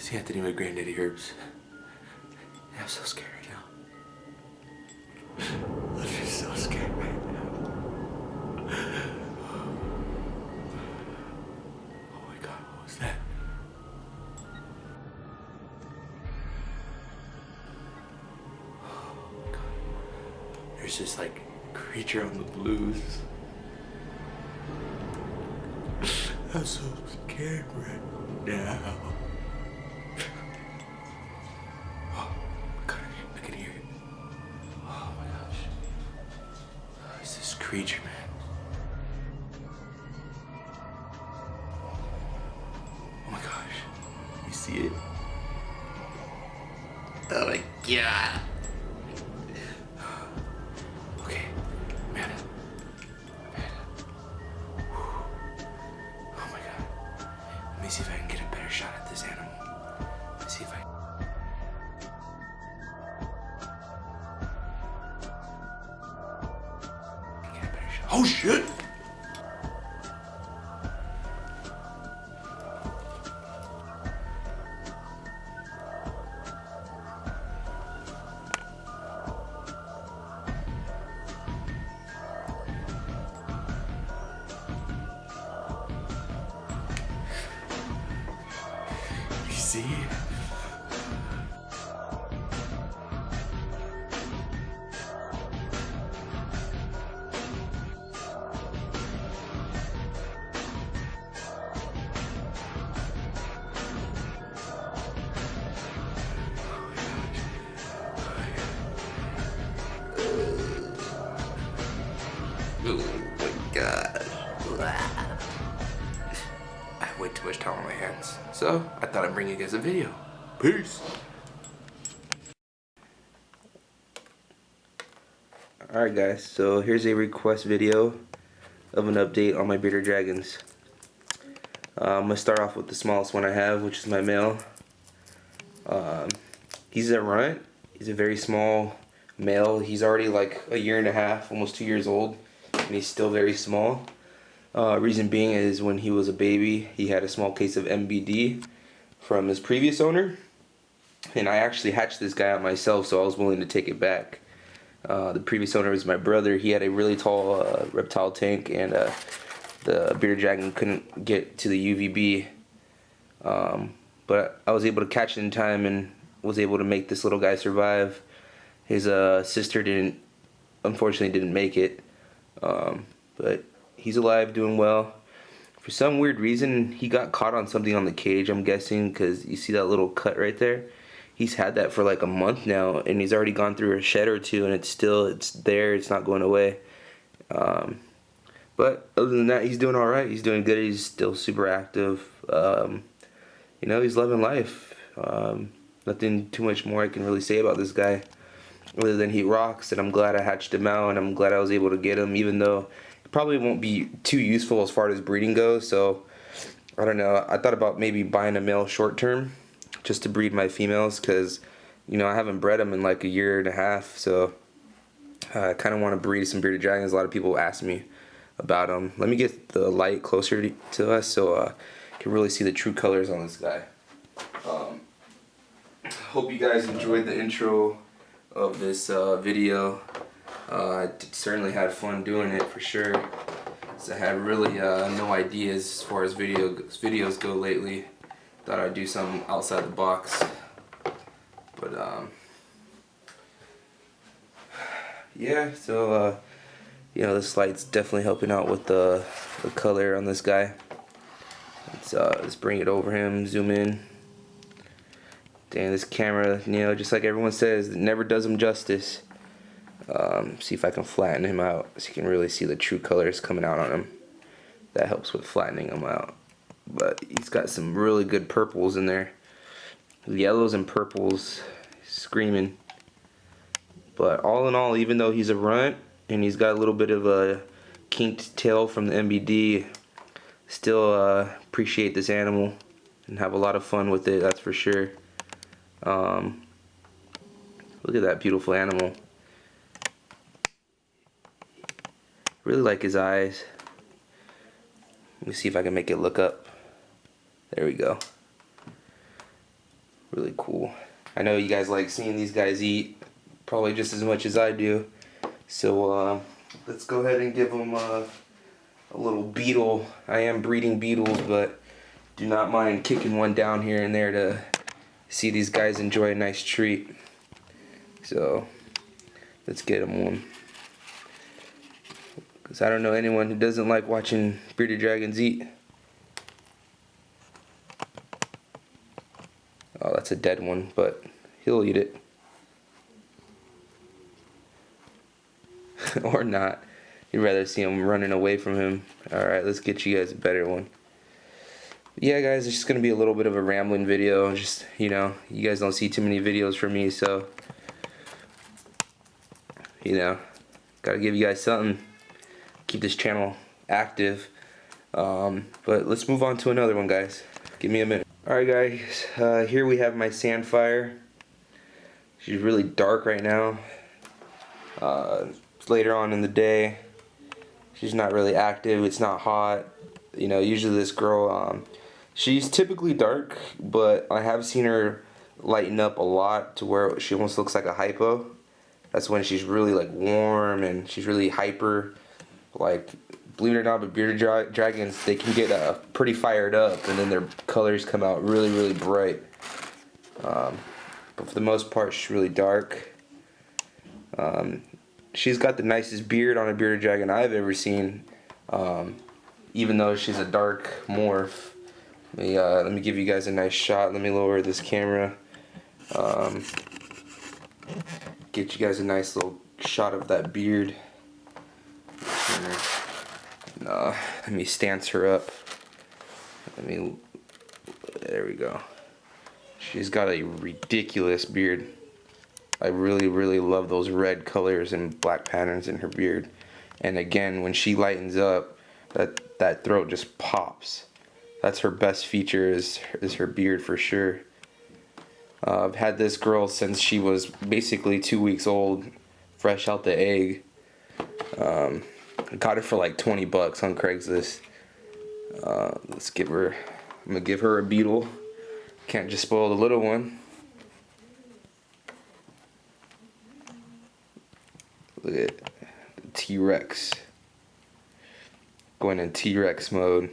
It's Anthony with granddaddyHerps. I'm so scared right now. I'm just so scared right now. Oh my god, what was that? Oh my god. There's this like creature on the blues. I'm so scared right now. Oh my god, I can hear it. Oh my gosh. It's this creature, man. Oh my gosh. You see it? Oh my god. Okay, Amanda. Oh my god. Let me see if I can get a better shot at this animal. Let's see if I can get a better shot. Oh shit! You see? Oh my god. I have way too much time on my hands. So, I thought I'd bring you guys a video. Peace. Alright guys, so here's a request video of an update on my bearded dragons. I'm going to start off with the smallest one I have, which is my male. He's a runt. He's a very small male. He's already like a year and a half, almost 2 years old, and he's still very small. Reason being is when he was a baby, he had a small case of MBD from his previous owner, and I actually hatched this guy out myself, so I was willing to take it back. The previous owner was my brother. He had a really tall reptile tank, and the bearded dragon couldn't get to the UVB, but I was able to catch it in time and was able to make this little guy survive. His sister unfortunately didn't make it, but he's alive, doing well. For some weird reason, he got caught on something on the cage, I'm guessing, because you see that little cut right there? He's had that for like a month now, and he's already gone through a shed or two, and it's there, it's not going away. But other than that, he's doing alright, he's doing good, he's still super active. You know, he's loving life. Nothing too much more I can really say about this guy, other than he rocks, and I'm glad I hatched him out, and I'm glad I was able to get him, even though it probably won't be too useful as far as breeding goes. So I don't know, I thought about maybe buying a male short term just to breed my females, because you know, I haven't bred them in like a year and a half, so I kind of want to breed some bearded dragons. A lot of people ask me about them. Let me get the light closer to us so I can really see the true colors on this guy. Hope you guys enjoyed the intro of this video. I certainly had fun doing it, for sure. So I had really no ideas as far as videos go lately. Thought I'd do something outside the box, but yeah. So you know, this light's definitely helping out with the color on this guy. Let's bring it over him, zoom in. Damn, this camera, you know, just like everyone says, it never does him justice. See if I can flatten him out so you can really see the true colors coming out on him. That helps with flattening him out. But he's got some really good purples in there. Yellows and purples, screaming. But all in all, even though he's a runt and he's got a little bit of a kinked tail from the MBD, still appreciate this animal and have a lot of fun with it, that's for sure. Look at that beautiful animal. Really like his eyes. Let me see if I can make it look up. There we go. Really cool. I know you guys like seeing these guys eat probably just as much as I do. So let's go ahead and give them a little beetle. I am breeding beetles, but do not mind kicking one down here and there to see these guys enjoy a nice treat. So let's get them one. Because I don't know anyone who doesn't like watching bearded dragons eat. Oh, that's a dead one, but he'll eat it. Or not. You'd rather see him running away from him. Alright, let's get you guys a better one. Yeah, guys, it's just going to be a little bit of a rambling video. Just, you know, you guys don't see too many videos from me, so, you know, gotta give you guys something. Keep this channel active. But let's move on to another one, guys. Give me a minute. Alright, guys, here we have my sandfire. She's really dark right now. It's later on in the day. She's not really active. It's not hot. You know, usually this girl, she's typically dark, but I have seen her lighten up a lot to where she almost looks like a hypo. That's when she's really like warm and she's really hyper. Like, believe it or not, but bearded dragons, they can get pretty fired up, and then their colors come out really, really bright. But for the most part, she's really dark. She's got the nicest beard on a bearded dragon I've ever seen, even though she's a dark morph. Let me give you guys a nice shot. Let me lower this camera. Get you guys a nice little shot of that beard. Let me stance her up. There we go. She's got a ridiculous beard. I really, really love those red colors and black patterns in her beard. And again, when she lightens up, that throat just pops. That's her best feature, is her beard for sure. I've had this girl since she was basically 2 weeks old, fresh out the egg. I got it for like 20 bucks on Craigslist. Let's give her, I'm gonna give her a beetle. Can't just spoil the little one. Look at the T-Rex. Going in T-Rex mode.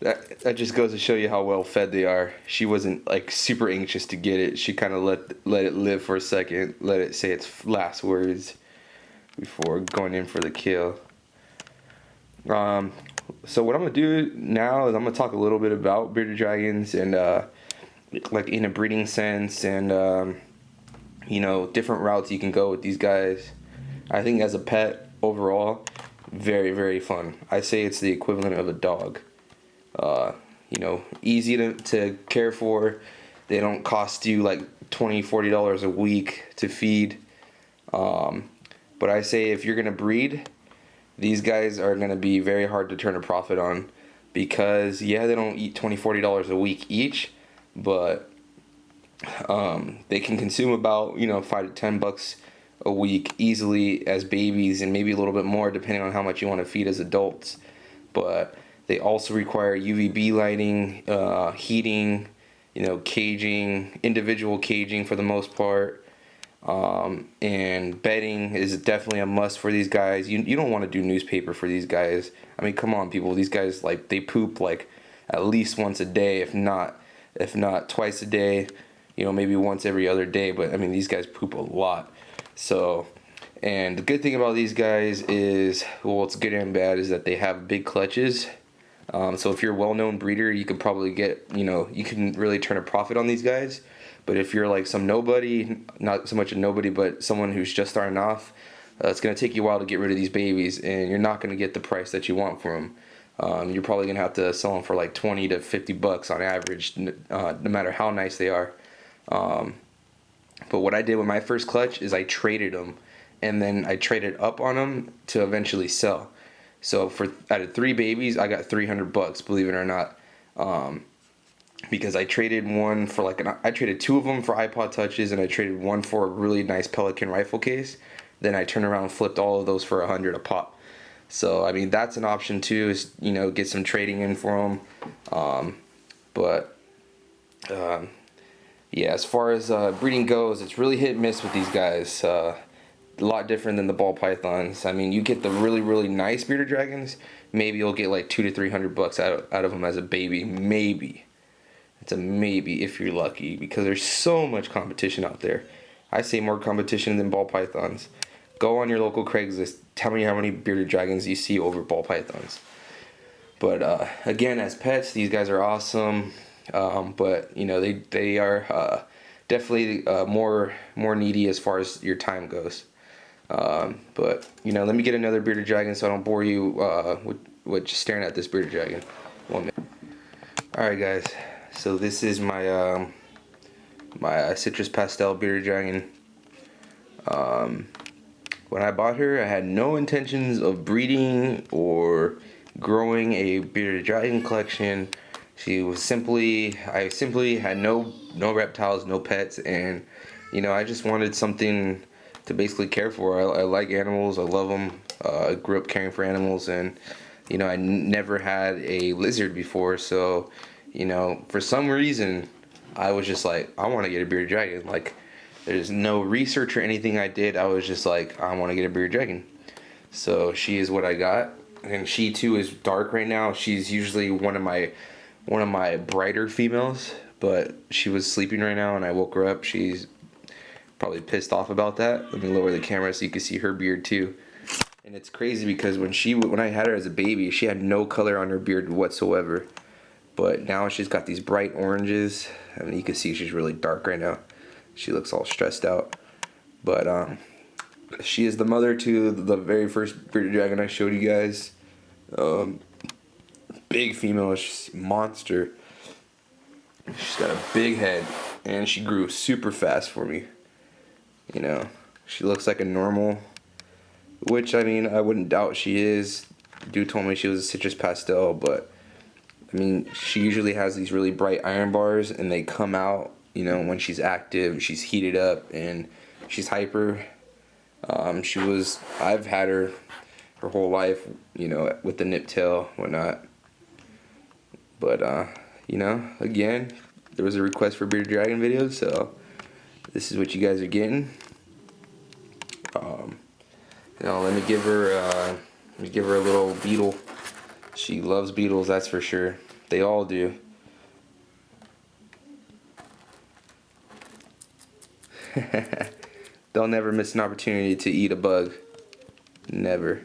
That just goes to show you how well fed they are. She wasn't like super anxious to get it. She kind of let it live for a second, let it say its last words before going in for the kill. So what I'm gonna do now is I'm gonna talk a little bit about bearded dragons and like in a breeding sense, and you know, different routes you can go with these guys. I think as a pet overall, very, very fun. I say it's the equivalent of a dog. You know, easy to care for. They don't cost you like $20-$40 a week to feed. But I say if you're gonna breed, these guys are gonna be very hard to turn a profit on, because yeah, they don't eat $20-$40 a week each, but they can consume about, you know, $5 to $10 a week easily as babies, and maybe a little bit more depending on how much you want to feed as adults. But they also require UVB lighting, heating, you know, caging, individual caging for the most part, and bedding is definitely a must for these guys. You don't want to do newspaper for these guys. I mean, come on, people. These guys, like, they poop like at least once a day, if not twice a day. You know, maybe once every other day. But I mean, these guys poop a lot. So, and the good thing about these guys is, well, it's good and bad, is that they have big clutches. So if you're a well-known breeder, you could probably get, you know, you can really turn a profit on these guys. But if you're like some nobody, not so much a nobody, but someone who's just starting off, it's going to take you a while to get rid of these babies, and you're not going to get the price that you want for them. You're probably going to have to sell them for like 20 to 50 bucks on average, no matter how nice they are. But what I did with my first clutch is I traded them, and then I traded up on them to eventually sell. So out of 3 babies, I got 300 bucks, believe it or not. Because I traded one for I traded 2 of them for iPod Touches, and I traded one for a really nice Pelican rifle case. Then I turned around and flipped all of those for $100 a pop. So I mean, that's an option too, is, you know, get some trading in for them. But yeah, as far as breeding goes, it's really hit and miss with these guys. A lot different than the ball pythons. I mean, you get the really nice bearded dragons, maybe you'll get like $200 to $300 out of them as a baby. Maybe. It's a maybe if you're lucky, because there's so much competition out there. I say more competition than ball pythons. Go on your local Craigslist, tell me how many bearded dragons you see over ball pythons. But again, as pets, these guys are awesome. But you know, they are definitely more needy as far as your time goes. But you know, let me get another bearded dragon so I don't bore you with just staring at this bearded dragon. 1 minute. All right, guys. So this is my my citrus pastel bearded dragon. When I bought her, I had no intentions of breeding or growing a bearded dragon collection. She was I simply had no reptiles, no pets, and you know, I just wanted something to basically care for. I like animals, I love them. I grew up caring for animals, and you know, I never had a lizard before, so you know, for some reason, I was just like, I want to get a bearded dragon. Like, there's no research or anything I did. I was just like, I want to get a bearded dragon. So she is what I got, and she too is dark right now. She's usually one of my brighter females, but she was sleeping right now, and I woke her up. She's probably pissed off about that. Let me lower the camera so you can see her beard too. And it's crazy because when I had her as a baby, she had no color on her beard whatsoever. But now she's got these bright oranges. I mean, you can see she's really dark right now. She looks all stressed out. But she is the mother to the very first bearded dragon I showed you guys. Big female, she's a monster. She's got a big head, and she grew super fast for me. You know, she looks like a normal, which I mean, I wouldn't doubt she is. Dude told me she was a citrus pastel, but I mean, she usually has these really bright iron bars, and they come out, you know, when she's active, she's heated up, and she's hyper. I've had her whole life, you know, with the nip tail, whatnot. But, you know, again, there was a request for bearded dragon videos, so this is what you guys are getting. You know, let me give her a little beetle. She loves beetles, that's for sure. They all do. They'll never miss an opportunity to eat a bug. Never.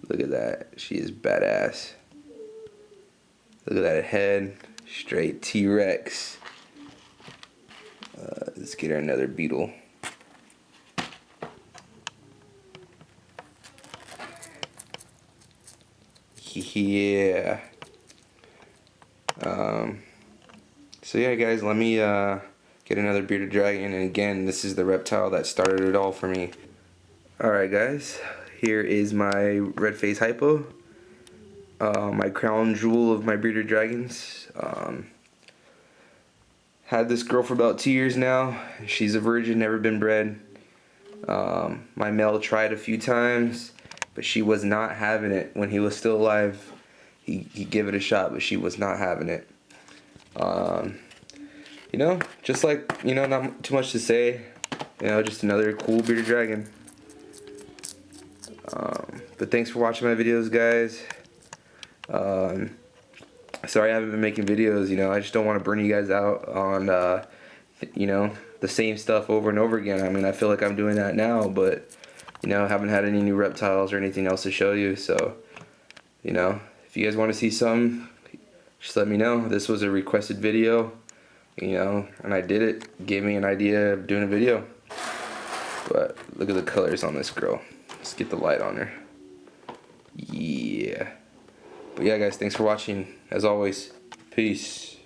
Look at that. She is badass. Look at that head. Straight T-Rex. Let's get her another beetle. Yeah. So yeah, guys, let me get another bearded dragon, and again, this is the reptile that started it all for me. Alright, guys, here is my red face hypo, my crown jewel of my bearded dragons. Had this girl for about 2 years now. She's a virgin, never been bred. My male tried a few times, but she was not having it. When he was still alive, he gave it a shot, but she was not having it. You know, just like, you know, not too much to say. You know, just another cool bearded dragon. But thanks for watching my videos, guys. Sorry I haven't been making videos, you know, I just don't want to burn you guys out on, you know, the same stuff over and over again. I mean, I feel like I'm doing that now, but, you know, I haven't had any new reptiles or anything else to show you, so, you know, if you guys want to see some, just let me know. This was a requested video, you know, and I did it. Gave me an idea of doing a video. But look at the colors on this girl. Let's get the light on her. Yeah. But yeah, guys, thanks for watching. As always, peace.